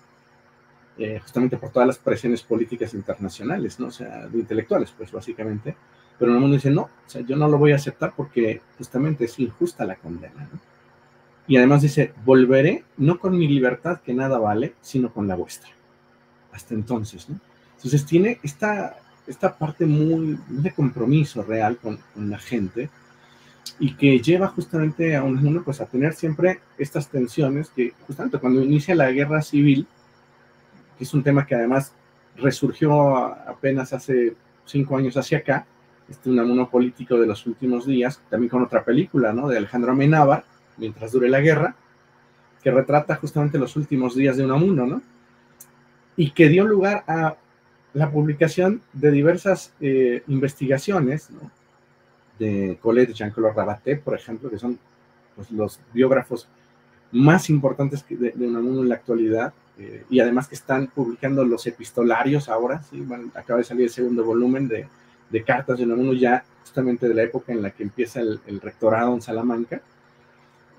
Justamente por todas las presiones políticas internacionales, ¿no? O sea, de intelectuales, pues básicamente. Pero Unamuno dice, no, o sea, yo no lo voy a aceptar porque justamente es injusta la condena, ¿no? Y además dice, volveré no con mi libertad que nada vale, sino con la vuestra. hasta entonces, ¿no? Entonces tiene esta parte muy de compromiso real con la gente, y que lleva justamente a uno pues a tener siempre estas tensiones que justamente cuando inicia la guerra civil, que es un tema que además resurgió apenas hace 5 años hacia acá, Unamuno político de los últimos días, también con otra película, ¿no? De Alejandro Amenábar, Mientras dure la guerra, que retrata justamente los últimos días de Unamuno, ¿no? Y que dio lugar a la publicación de diversas investigaciones, ¿no? De Colette Jean-Claude Rabaté, por ejemplo, que son pues, los biógrafos más importantes de Unamuno en la actualidad, y además que están publicando los epistolarios ahora, ¿sí? Bueno, acaba de salir el segundo volumen de cartas de Unamuno, ya justamente de la época en la que empieza el rectorado en Salamanca.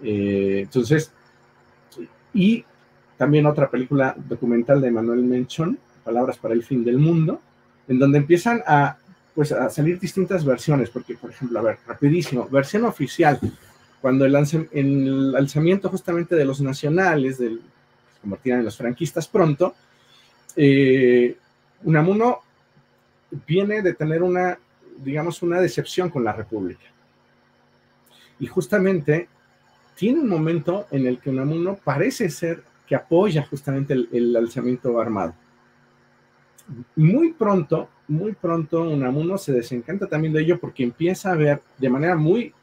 Entonces, y también otra película documental de Manuel Menchón, Palabras para el fin del mundo, en donde empiezan a salir distintas versiones, porque, por ejemplo, a ver, rapidísimo, versión oficial, cuando el alzamiento justamente de los nacionales, se convertían en los franquistas pronto, Unamuno viene de tener una decepción con la República. Y justamente tiene un momento en el que Unamuno parece ser que apoya justamente el alzamiento armado. Muy pronto Unamuno se desencanta también de ello porque empieza a ver de manera muy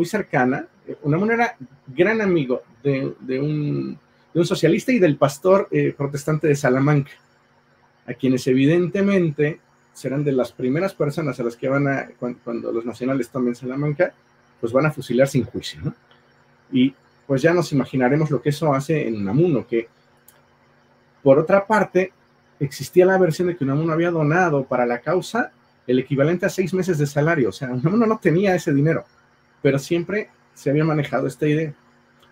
cercana. Unamuno era gran amigo de un socialista y del pastor protestante de Salamanca, a quienes evidentemente serán de las primeras personas a las que cuando los nacionales tomen Salamanca, pues van a fusilar sin juicio, ¿no? Y pues ya nos imaginaremos lo que eso hace en Unamuno, que por otra parte existía la versión de que Unamuno había donado para la causa el equivalente a 6 meses de salario. O sea, Unamuno no tenía ese dinero, pero siempre se había manejado esta idea.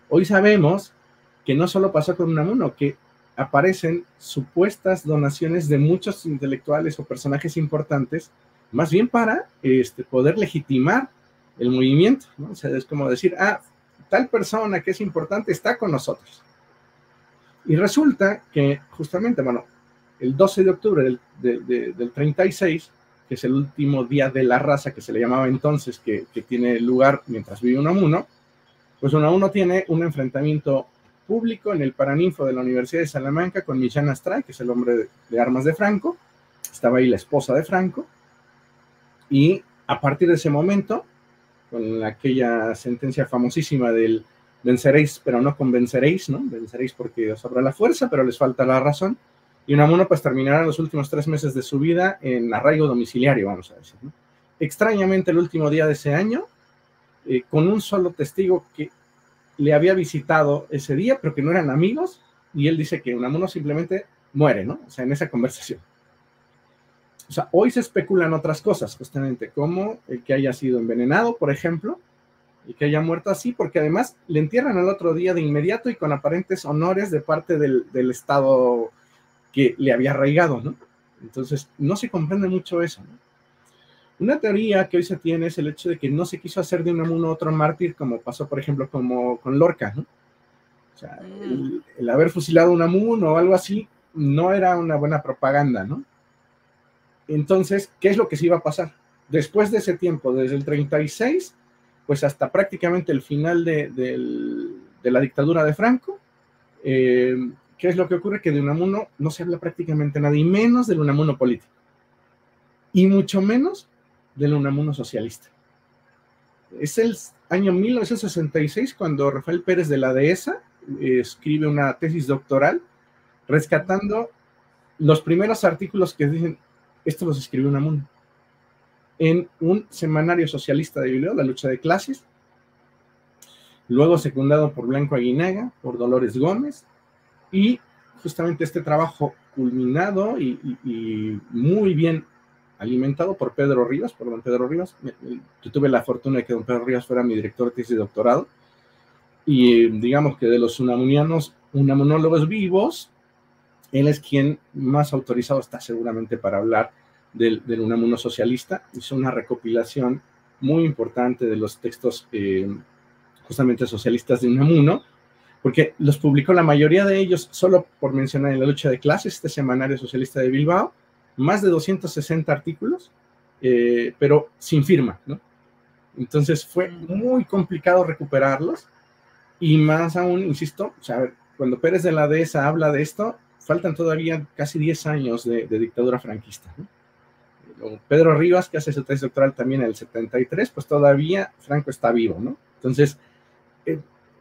Hoy sabemos que no solo pasó con Unamuno, que aparecen supuestas donaciones de muchos intelectuales o personajes importantes, más bien para poder legitimar el movimiento, ¿no? O sea, es como decir, tal persona que es importante está con nosotros. Y resulta que justamente, bueno, el 12 de octubre del 36, que es el último día de la raza que se le llamaba entonces, que tiene lugar mientras vive Unamuno, pues Unamuno tiene un enfrentamiento público en el Paraninfo de la Universidad de Salamanca con Millán Astray, que es el hombre de armas de Franco. Estaba ahí la esposa de Franco, y a partir de ese momento, con aquella sentencia famosísima del venceréis, pero no convenceréis, ¿no? Venceréis porque os sobra la fuerza, pero les falta la razón. Y Unamuno pues terminará los últimos 3 meses de su vida en arraigo domiciliario, vamos a decir, ¿no? Extrañamente, el último día de ese año, con un solo testigo que le había visitado ese día, pero que no eran amigos, y él dice que Unamuno simplemente muere, ¿no? O sea, en esa conversación. O sea, hoy se especulan otras cosas, justamente, como el que haya sido envenenado, por ejemplo, y que haya muerto así, porque además le entierran al otro día de inmediato y con aparentes honores de parte del Estado que le había arraigado, ¿no? Entonces, no se comprende mucho eso, ¿no? Una teoría que hoy se tiene es el hecho de que no se quiso hacer de Unamuno otro mártir, como pasó, por ejemplo, como con Lorca, ¿no? O sea, el haber fusilado a Unamuno o algo así no era una buena propaganda, ¿no? Entonces, ¿qué es lo que sí iba a pasar? Después de ese tiempo, desde el 36, pues hasta prácticamente el final de la dictadura de Franco, ¿qué es lo que ocurre? Que de Unamuno no se habla prácticamente nada, y menos del Unamuno político, y mucho menos del Unamuno socialista. Es el año 1966 cuando Rafael Pérez de la Dehesa escribe una tesis doctoral rescatando los primeros artículos que dicen, esto los escribió Unamuno, en un semanario socialista de Bilbao, La Lucha de Clases, luego secundado por Blanco Aguinaga, por Dolores Gómez, y justamente este trabajo culminado y muy bien alimentado por Pedro Rivas, por don Pedro Rivas. Yo tuve la fortuna de que don Pedro Rivas fuera mi director de tesis de doctorado, y digamos que de los unamunólogos vivos, él es quien más autorizado está seguramente para hablar del Unamuno socialista. Hizo una recopilación muy importante de los textos justamente socialistas de Unamuno, porque los publicó la mayoría de ellos, solo por mencionar, en La lucha de clases, este semanario socialista de Bilbao, más de 260 artículos, pero sin firma, ¿no? Entonces fue muy complicado recuperarlos, y más aún, insisto, o sea, cuando Pérez de la Dehesa habla de esto, faltan todavía casi 10 años de dictadura franquista, ¿no? Pedro Rivas, que hace su tesis doctoral también en el 73, pues todavía Franco está vivo, ¿no? Entonces,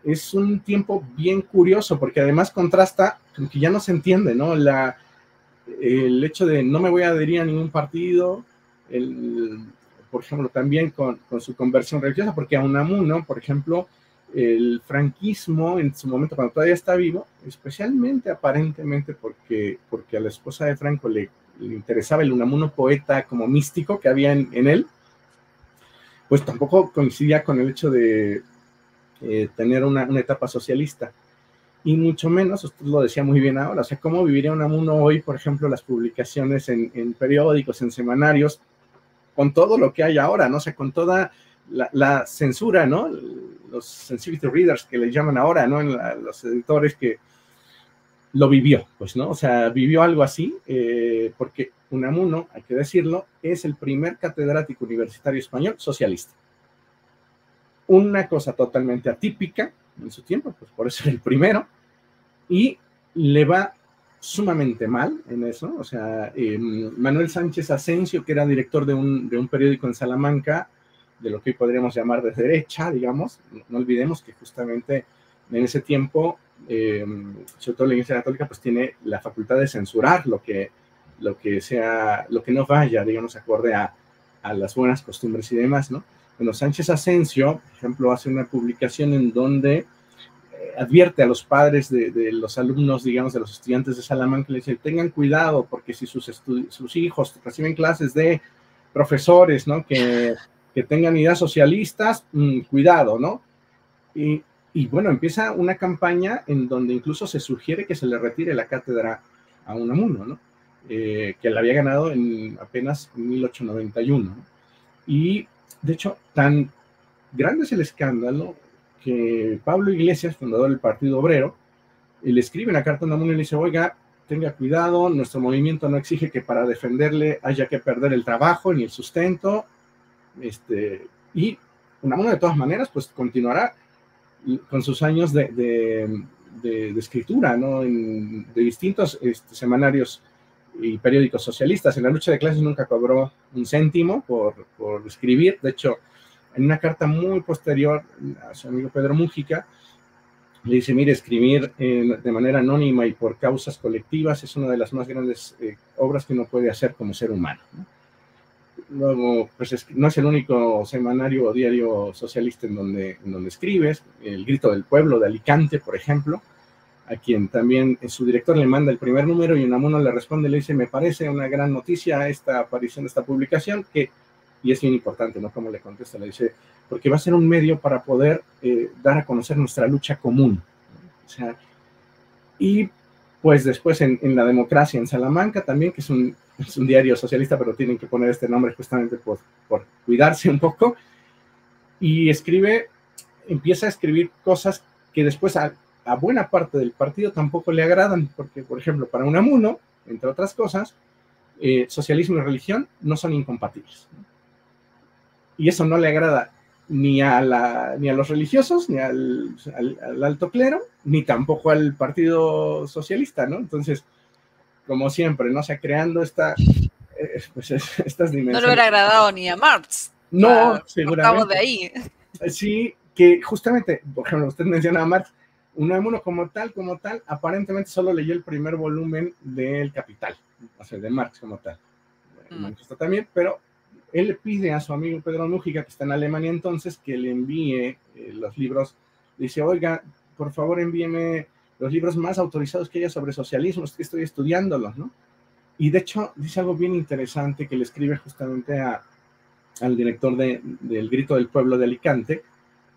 es un tiempo bien curioso, porque además contrasta con que ya no se entiende, ¿no? El hecho de no me voy a adherir a ningún partido, por ejemplo, también con su conversión religiosa, porque a Unamuno, por ejemplo, el franquismo en su momento, cuando todavía está vivo, especialmente aparentemente porque a la esposa de Franco le interesaba el Unamuno poeta como místico que había en él, pues tampoco coincidía con el hecho de tener una etapa socialista. Y mucho menos, usted lo decía muy bien ahora, o sea, ¿cómo viviría Unamuno hoy, por ejemplo, las publicaciones en periódicos, en semanarios, con todo lo que hay ahora, ¿no? O sea, con toda la censura, ¿no? Los sensitivity readers que le llaman ahora, ¿no? Los editores que lo vivió, pues, ¿no? O sea, vivió algo así, porque Unamuno, hay que decirlo, es el primer catedrático universitario español socialista. Una cosa totalmente atípica en su tiempo, pues por eso era el primero, y le va sumamente mal en eso. O sea, Manuel Sánchez Asensio, que era director de un periódico en Salamanca, de lo que hoy podríamos llamar de derecha, digamos, no olvidemos que justamente en ese tiempo, sobre todo la Iglesia Católica, pues tiene la facultad de censurar lo que no vaya, digamos, acorde a las buenas costumbres y demás, ¿no? Bueno, Sánchez Asensio, por ejemplo, hace una publicación en donde advierte a los padres de los alumnos, digamos, de los estudiantes de Salamanca, le dice, tengan cuidado, porque si sus hijos reciben clases de profesores, ¿no? Que tengan ideas socialistas, cuidado, ¿no? Y bueno, empieza una campaña en donde incluso se sugiere que se le retire la cátedra a Unamuno, ¿no? Que la había ganado en apenas 1891, ¿no? Y de hecho, tan grande es el escándalo que Pablo Iglesias, fundador del Partido Obrero, le escribe una carta a Unamuno y le dice, oiga, tenga cuidado, nuestro movimiento no exige que para defenderle haya que perder el trabajo ni el sustento, y Unamuno de todas maneras pues continuará con sus años de escritura, ¿no? De distintos semanarios y periódicos socialistas. En La lucha de clases nunca cobró un céntimo por escribir. De hecho, en una carta muy posterior a su amigo Pedro Mújica, le dice, mire, escribir de manera anónima y por causas colectivas es una de las más grandes obras que uno puede hacer como ser humano, ¿no? Luego, pues no es el único semanario o diario socialista en donde escribes. El Grito del Pueblo de Alicante, por ejemplo, a quien también su director le manda el primer número y Unamuno le responde, le dice, me parece una gran noticia esta aparición de esta publicación, y es bien importante, ¿no? Como le contesta, le dice, porque va a ser un medio para poder dar a conocer nuestra lucha común, ¿no? O sea, y pues después en La Democracia en Salamanca también, que es un diario socialista, pero tienen que poner este nombre justamente por cuidarse un poco, y empieza a escribir cosas que después a buena parte del partido tampoco le agradan, porque, por ejemplo, para Unamuno, entre otras cosas, socialismo y religión no son incompatibles, ¿no? Y eso no le agrada ni a los religiosos, ni al alto clero, ni tampoco al Partido Socialista, ¿no? Entonces, como siempre, ¿no? O sea, creando estas dimensiones. No le hubiera agradado ni a Marx. No, seguramente. De ahí. Sí, que justamente, por ejemplo, usted menciona a Marx, Unamuno como tal, aparentemente solo leyó el primer volumen del Capital, o sea, de Marx como tal. El manifiesto también, pero él le pide a su amigo Pedro Mújica, que está en Alemania entonces, que le envíe los libros. Dice, oiga, por favor envíeme los libros más autorizados que haya sobre socialismo, es que estoy estudiándolos, ¿no? Y de hecho dice algo bien interesante que le escribe justamente al director del Grito del Pueblo de Alicante.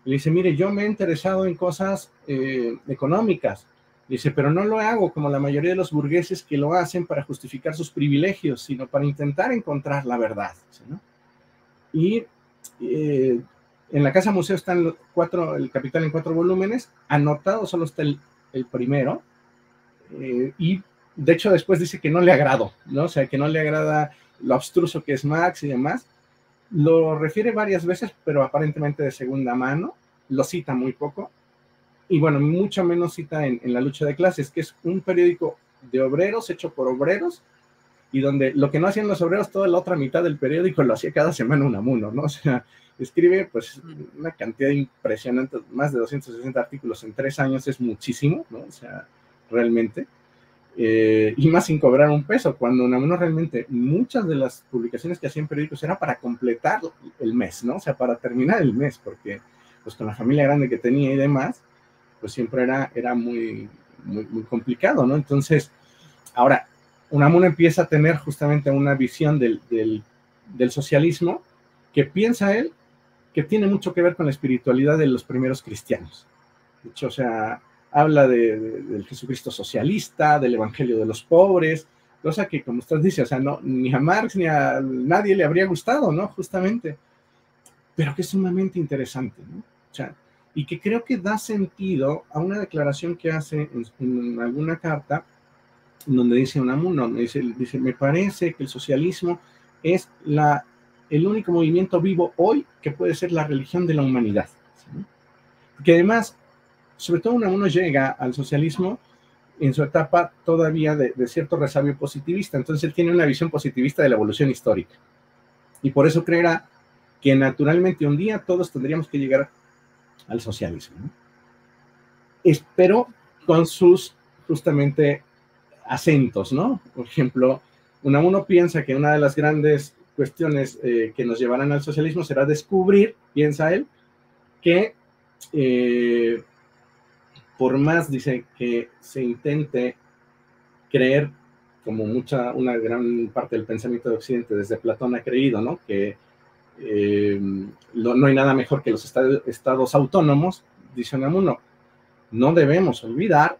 Le dice, mire, yo me he interesado en cosas económicas. Dice, pero no lo hago como la mayoría de los burgueses que lo hacen para justificar sus privilegios, sino para intentar encontrar la verdad, ¿no? Y en la Casa Museo están el Capital en 4 volúmenes, anotado solo está el primero, y de hecho después dice que no le agradó, ¿no? O sea, que no le agrada lo abstruso que es Marx y demás. Lo refiere varias veces, pero aparentemente de segunda mano, lo cita muy poco, y bueno, mucho menos cita en La lucha de clases, que es un periódico de obreros, hecho por obreros, y donde lo que no hacían los obreros, toda la otra mitad del periódico lo hacía cada semana Unamuno, ¿no? O sea, escribe pues una cantidad impresionante, más de 260 artículos en 3 años, es muchísimo, ¿no? O sea, realmente. Y más sin cobrar un peso, cuando Unamuno realmente, muchas de las publicaciones que hacía en periódicos era para completar el mes, ¿no? O sea, para terminar el mes, porque pues con la familia grande que tenía y demás, pues siempre era muy, muy, muy complicado, ¿no? Entonces, ahora, Unamuno empieza a tener justamente una visión del socialismo que piensa él que tiene mucho que ver con la espiritualidad de los primeros cristianos. De hecho, o sea, habla del Jesucristo socialista, del Evangelio de los pobres, cosa que, como usted dice, o sea, no, ni a Marx ni a nadie le habría gustado, ¿no? Justamente, pero que es sumamente interesante, ¿no? O sea, y que creo que da sentido a una declaración que hace en alguna carta, donde dice Unamuno, dice, me parece que el socialismo es el único movimiento vivo hoy que puede ser la religión de la humanidad, ¿sí? Que además, sobre todo Unamuno llega al socialismo en su etapa todavía de cierto resabio positivista, entonces él tiene una visión positivista de la evolución histórica, y por eso creerá que naturalmente un día todos tendríamos que llegar al socialismo, ¿no? Pero con sus, justamente, acentos, ¿no? Por ejemplo, Unamuno piensa que una de las grandes cuestiones que nos llevarán al socialismo será descubrir, piensa él, que por más, dice, que se intente creer, como una gran parte del pensamiento de Occidente desde Platón ha creído, ¿no? Que no hay nada mejor que los estados autónomos, dice Unamuno, no debemos olvidar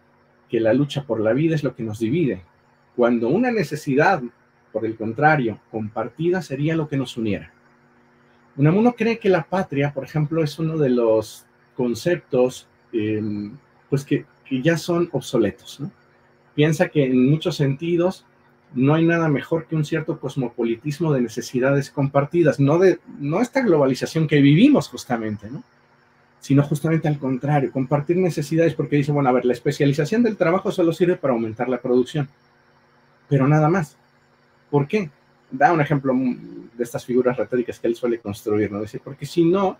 que la lucha por la vida es lo que nos divide, cuando una necesidad, por el contrario, compartida sería lo que nos uniera. Unamuno cree que la patria, por ejemplo, es uno de los conceptos pues que ya son obsoletos, ¿no? Piensa que en muchos sentidos no hay nada mejor que un cierto cosmopolitismo de necesidades compartidas, no esta globalización que vivimos justamente, ¿no? Sino justamente al contrario, compartir necesidades, porque dice, bueno, a ver, la especialización del trabajo solo sirve para aumentar la producción, pero nada más. ¿Por qué? Da un ejemplo de estas figuras retóricas que él suele construir, ¿no? Dice, porque si no,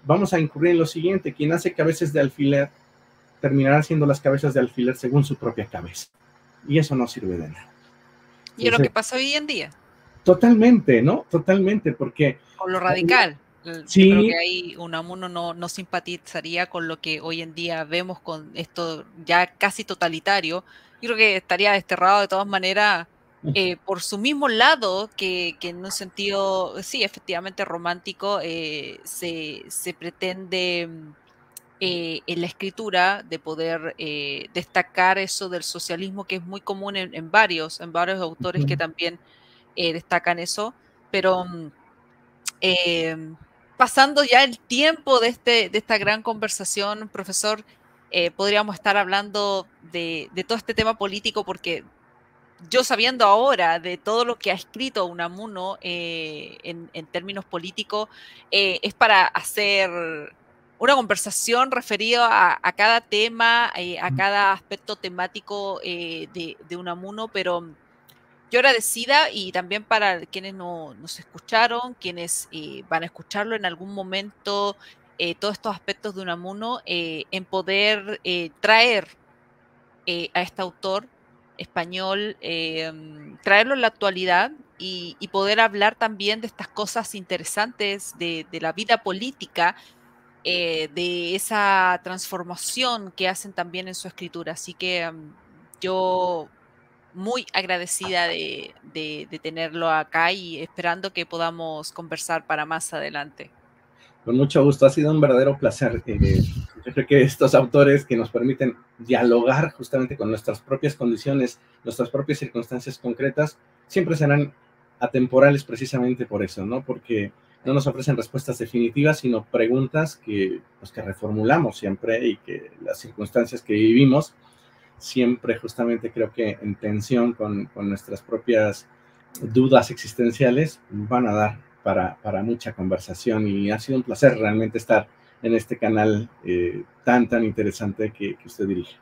vamos a incurrir en lo siguiente, quien hace cabezas de alfiler terminará haciendo las cabezas de alfiler según su propia cabeza, y eso no sirve de nada. Y es lo que pasa hoy en día. Totalmente, ¿no? Totalmente, porque... Con lo radical. Sí. Yo creo que ahí Unamuno no simpatizaría con lo que hoy en día vemos con esto ya casi totalitario. Yo creo que estaría desterrado de todas maneras por su mismo lado, que en un sentido, sí, efectivamente romántico, se pretende en la escritura de poder destacar eso del socialismo, que es muy común en varios autores que también destacan eso, pero pasando ya el tiempo de esta gran conversación, profesor, podríamos estar hablando de todo este tema político, porque yo, sabiendo ahora de todo lo que ha escrito Unamuno en términos políticos, es para hacer una conversación referida a cada tema, a cada aspecto temático de Unamuno, pero yo agradecida, y también para quienes nos escucharon, quienes van a escucharlo en algún momento, todos estos aspectos de Unamuno, en poder traer a este autor español, traerlo en la actualidad y poder hablar también de estas cosas interesantes de la vida política, de esa transformación que hacen también en su escritura. Así que yo muy agradecida de tenerlo acá y esperando que podamos conversar para más adelante. Con mucho gusto, ha sido un verdadero placer. Yo creo que estos autores que nos permiten dialogar justamente con nuestras propias condiciones, nuestras propias circunstancias concretas, siempre serán atemporales precisamente por eso, ¿no? Porque no nos ofrecen respuestas definitivas, sino preguntas que, pues, que reformulamos siempre, y que las circunstancias que vivimos siempre, justamente, creo que en tensión con nuestras propias dudas existenciales, van a dar para mucha conversación, y ha sido un placer realmente estar en este canal tan interesante que usted dirige.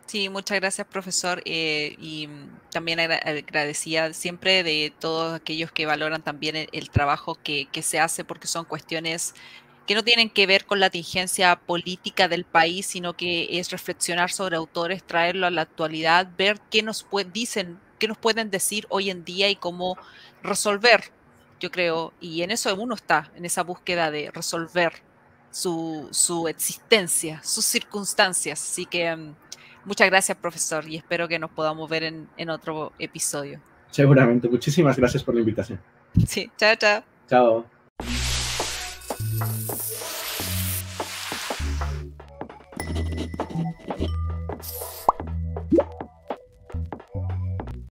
Sí, muchas gracias, profesor. Y también agradecida siempre de todos aquellos que valoran también el trabajo que se hace, porque son cuestiones que no tienen que ver con la tingencia política del país, sino que es reflexionar sobre autores, traerlo a la actualidad, ver qué nos dicen, qué nos pueden decir hoy en día y cómo resolver, yo creo. Y en eso uno está, en esa búsqueda de resolver su existencia, sus circunstancias. Así que muchas gracias, profesor, y espero que nos podamos ver en otro episodio. Seguramente. Muchísimas gracias por la invitación. Sí, chao, chao. Chao.